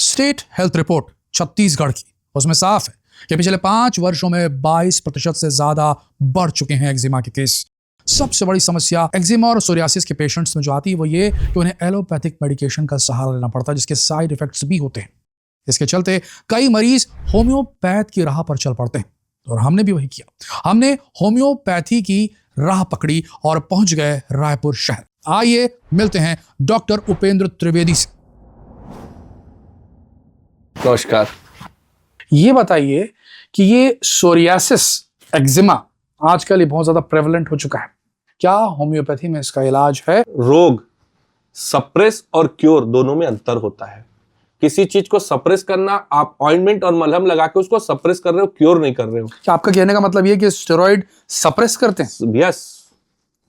State health report Chhattisgarh की, उसमें साफ है कि पिछले 5 वर्षों में 22% से ज्यादा बढ़ चुके हैं एक्जिमा के केस। सबसे बड़ी समस्या एक्जिमा और सोरियासिस के पेशेंट्स में जो आती है वो ये कि उन्हें एलोपैथिक मेडिकेशन का सहारा लेना पड़ता है, जिसके साइड इफेक्ट्स भी होते हैं। इसके चलते कई मरीज होम्योपैथ की राह पर चल पड़ते हैं और हमने भी वही किया। हमने होम्योपैथी की राह पकड़ी और पहुंच गए रायपुर शहर। आइए मिलते हैं डॉक्टर उपेंद्र त्रिवेदी से। नमस्कार। ये बताइए कि ये सोरियासिस एक्जिमा आजकल ये बहुत ज्यादा प्रेवलेंट हो चुका है, क्या होम्योपैथी में इसका इलाज है? रोग सप्रेस और क्योर दोनों में अंतर होता है। किसी चीज को सप्रेस करना, आप ऑइंटमेंट और मलहम लगा के उसको सप्रेस कर रहे हो, क्योर नहीं कर रहे हो। क्या आपका कहने का मतलब ये कि स्टेरॉइड सप्रेस करते हैं? Yes,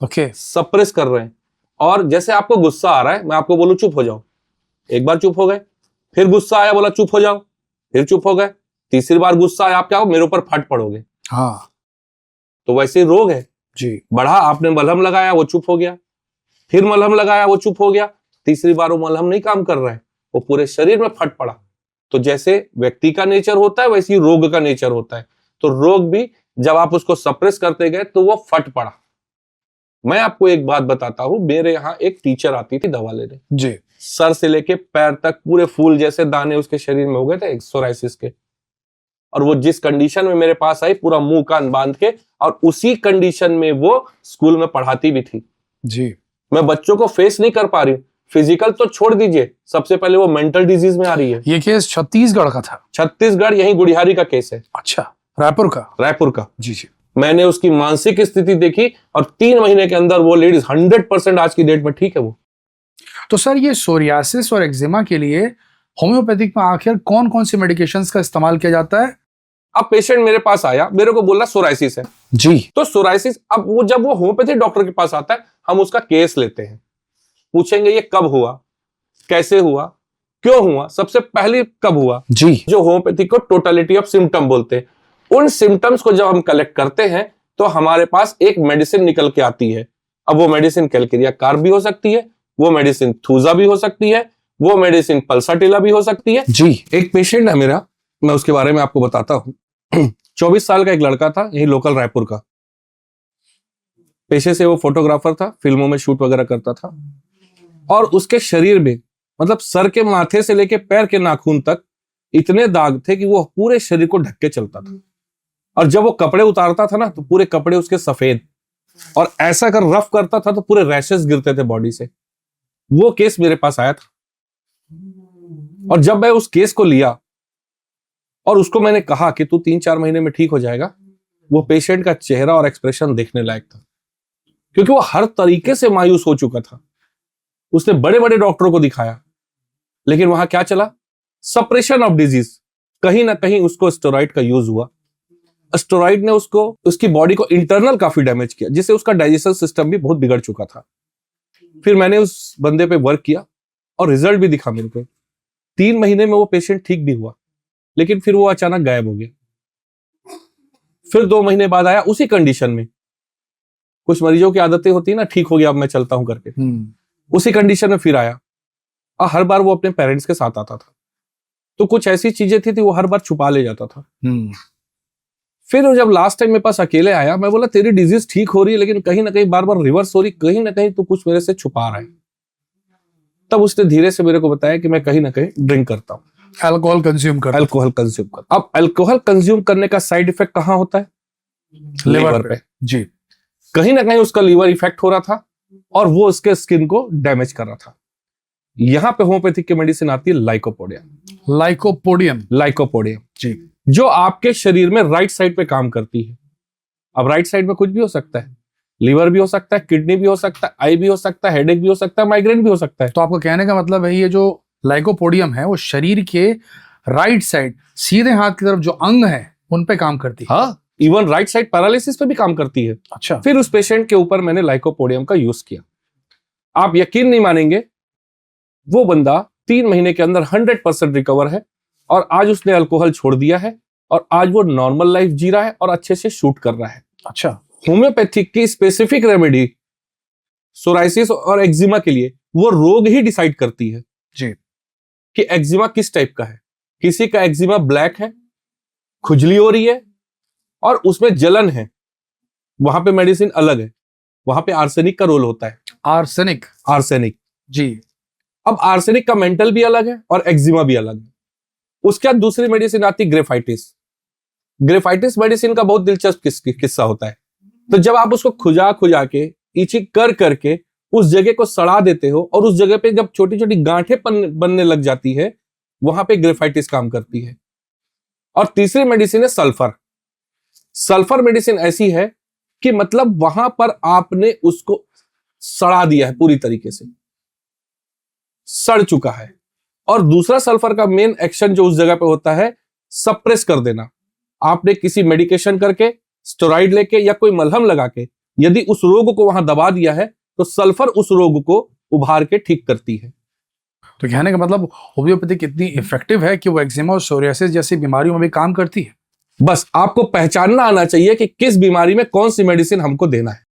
okay. सप्रेस कर रहे हैं। और जैसे आपको गुस्सा आ रहा है, मैं आपको बोलूं चुप हो जाओ, एक बार चुप हो गए, फिर गुस्सा आया, बोला चुप हो जाओ, फिर चुप हो गए, तीसरी बार गुस्सा आया, आप क्या हो, मेरे ऊपर फट पड़ोगे। हाँ, तो वैसे ही रोग है जी। बढ़ा, आपने मलहम लगाया, वो चुप हो गया, फिर मलहम लगाया, वो चुप हो गया, तीसरी बार वो मलहम नहीं काम कर रहा है, वो पूरे शरीर में फट पड़ा। तो जैसे व्यक्ति का नेचर होता है वैसे ही रोग का नेचर होता है। तो रोग भी जब आप उसको सप्रेस करते गए तो वो फट पड़ा। मैं आपको एक बात बताता हूं, मेरे यहाँ एक टीचर आती थी दवा लेने जी। सर से लेके पैर तक पूरे फूल जैसे दाने उसके शरीर में हो गए थे सोराइसिस के। और वो जिस कंडीशन में मेरे पास आई, पूरा मुंह कान बांध के, और उसी कंडीशन में वो स्कूल में पढ़ाती भी थी जी। मैं बच्चों को फेस नहीं कर पा रही हूँ। फिजिकल तो छोड़ दीजिए, सबसे पहले वो मेंटल डिजीज में आ रही है। ये केस छत्तीसगढ़ का था? छत्तीसगढ़, यही गुड़िहारी का केस है। अच्छा, रायपुर का? रायपुर का। जी जी। मैंने उसकी मानसिक स्थिति देखी और 3 महीने के अंदर वो लेडीज 100% आज की डेट में ठीक है वो। तो सर, ये सोरियासिस और एक्जिमा के लिए होम्योपैथिक में आखिर कौन कौन सी मेडिकेशंस का इस्तेमाल किया जाता है? अब पेशेंट मेरे पास आया, मेरे को बोला सोराइसिस है जी। तो सोराइसिस, अब वो जब वो होम्योपैथिक डॉक्टर के पास आता है, हम उसका केस लेते हैं, पूछेंगे ये कब हुआ, कैसे हुआ, क्यों हुआ, सबसे पहले कब हुआ जी। जो होम्योपैथी को टोटलिटी ऑफ सिम्टम बोलते हैं। उन सिम्टम्स को जब हम कलेक्ट करते हैं तो हमारे पास एक मेडिसिन निकल के आती है। अब वो मेडिसिन कैलकेरिया कार्ब भी हो सकती है, वो मेडिसिन थूजा भी हो सकती है, वो मेडिसिन पल्साटिला भी हो सकती है। जी। एक पेशेंट है मेरा, मैं उसके बारे में आपको बताता हूं। 24 साल का एक लड़का था, यही लोकल रायपुर का। पेशे से वो फोटोग्राफर था, फिल्मों में शूट वगैरह करता था। और उसके शरीर में, मतलब सर के माथे से लेके पैर के नाखून तक इतने दाग थे कि वो पूरे शरीर को ढक के चलता था। और जब वो कपड़े उतारता था ना तो पूरे कपड़े उसके सफेद, और ऐसा कर रफ करता था तो पूरे रैशेस गिरते थे बॉडी से। वो केस मेरे पास आया था और जब मैं उस केस को लिया और उसको मैंने कहा कि तू 3-4 महीने में ठीक हो जाएगा, वो पेशेंट का चेहरा और एक्सप्रेशन देखने लायक था, क्योंकि वो हर तरीके से मायूस हो चुका था। उसने बड़े बड़े डॉक्टरों को दिखाया, लेकिन वहां क्या चला, सप्रेशन ऑफ डिजीज। कहीं ना कहीं उसको स्टेरॉइड का यूज हुआ। स्टेरॉइड ने उसको, उसकी बॉडी को इंटरनल काफी डैमेज किया, जिससे उसका डाइजेशन सिस्टम भी बहुत बिगड़ चुका था। फिर मैंने उस बंदे पे वर्क किया और रिजल्ट भी दिखा मेरे को। 3 महीने में वो पेशेंट ठीक भी हुआ, लेकिन फिर वो अचानक गायब हो गया। फिर 2 महीने बाद आया उसी कंडीशन में। कुछ मरीजों की आदतें होती है ना, ठीक हो गया अब मैं चलता हूं करके, उसी कंडीशन में फिर आया। और हर बार वो अपने पेरेंट्स के साथ आता था, तो कुछ ऐसी चीजें थी वो हर बार छुपा ले जाता था। फिर जब लास्ट टाइम मेरे पास अकेले आया, मैं बोला तेरी डिजीज ठीक हो रही है, लेकिन कहीं ना कहीं बार बार रिवर्स हो रही, कहीं ना कहीं तू कुछ मेरे से छुपा रहा है। तब उसने धीरे से मेरे को बताया कि मैं कहीं ना कहीं ड्रिंक करता हूँ, अल्कोहल कंज्यूम कर। अब अल्कोहल कंज्यूम करने का साइड इफेक्ट कहाँ होता है? लिवर पे। जी। कहीं ना कहीं उसका लीवर इफेक्ट हो रहा था और वो उसके स्किन को डैमेज कर रहा था। यहां पे होम्योपैथिक की मेडिसिन आती है लाइकोपोडियम। लाइकोपोडियम जी, जो आपके शरीर में राइट साइड पे काम करती है। अब राइट साइड में कुछ भी हो सकता है, लीवर भी हो सकता है, किडनी भी हो सकता है, आई भी हो सकता है, हेडेक भी हो सकता है, माइग्रेन भी हो सकता है। तो आपको कहने का मतलब है ये जो लाइकोपोडियम है वो शरीर के राइट साइड, सीधे हाथ की तरफ जो अंग है उन पे काम करती है? हाँ, इवन राइट साइड पैरालिसिस पे भी काम करती है। अच्छा। फिर उस पेशेंट के ऊपर मैंने लाइकोपोडियम का यूज किया। आप यकीन नहीं मानेंगे, वो बंदा 3 महीने के अंदर 100% रिकवर है और आज उसने अल्कोहल छोड़ दिया है और आज वो नॉर्मल लाइफ जी रहा है और अच्छे से शूट कर रहा है। अच्छा। होम्योपैथिक की स्पेसिफिक रेमेडी सोराइसिस और एक्जिमा के लिए वो रोग ही डिसाइड करती है। जी। कि एक्जिमा किस टाइप का है। किसी का एक्जिमा ब्लैक है, खुजली हो रही है और उसमें जलन है, वहां पे मेडिसिन अलग है, वहां पे आर्सेनिक का रोल होता है। आर्सेनिक। आर्सेनिक, जी। अब आर्सेनिक का मेंटल भी अलग है और एक्जिमा भी अलग है। उसके बाद दूसरी मेडिसिन आती है ग्रेफाइटिस। ग्रेफाइटिस मेडिसिन का बहुत दिलचस्प किस्सा होता है। तो जब आप उसको खुजा खुजा के इचिंग कर करके उस जगह को सड़ा देते हो और उस जगह पे जब छोटी छोटी गांठें बनने लग जाती है, वहां पे ग्रेफाइटिस काम करती है। और तीसरी मेडिसिन है सल्फर। सल्फर मेडिसिन ऐसी है कि मतलब वहां पर आपने उसको सड़ा दिया है, पूरी तरीके से सड़ चुका है। और दूसरा सल्फर का मेन एक्शन जो उस जगह पे होता है, सप्रेस कर देना। आपने किसी मेडिकेशन करके, स्टेरॉइड लेके या कोई मलहम लगा के यदि उस रोग को वहां दबा दिया है, तो सल्फर उस रोग को उभार के ठीक करती है। तो कहने का मतलब होम्योपैथी कितनी इफेक्टिव है कि वो एक्जिमा और सोरियासिस जैसी बीमारियों में भी काम करती है। बस आपको पहचानना आना चाहिए कि किस बीमारी में कौन सी मेडिसिन हमको देना है।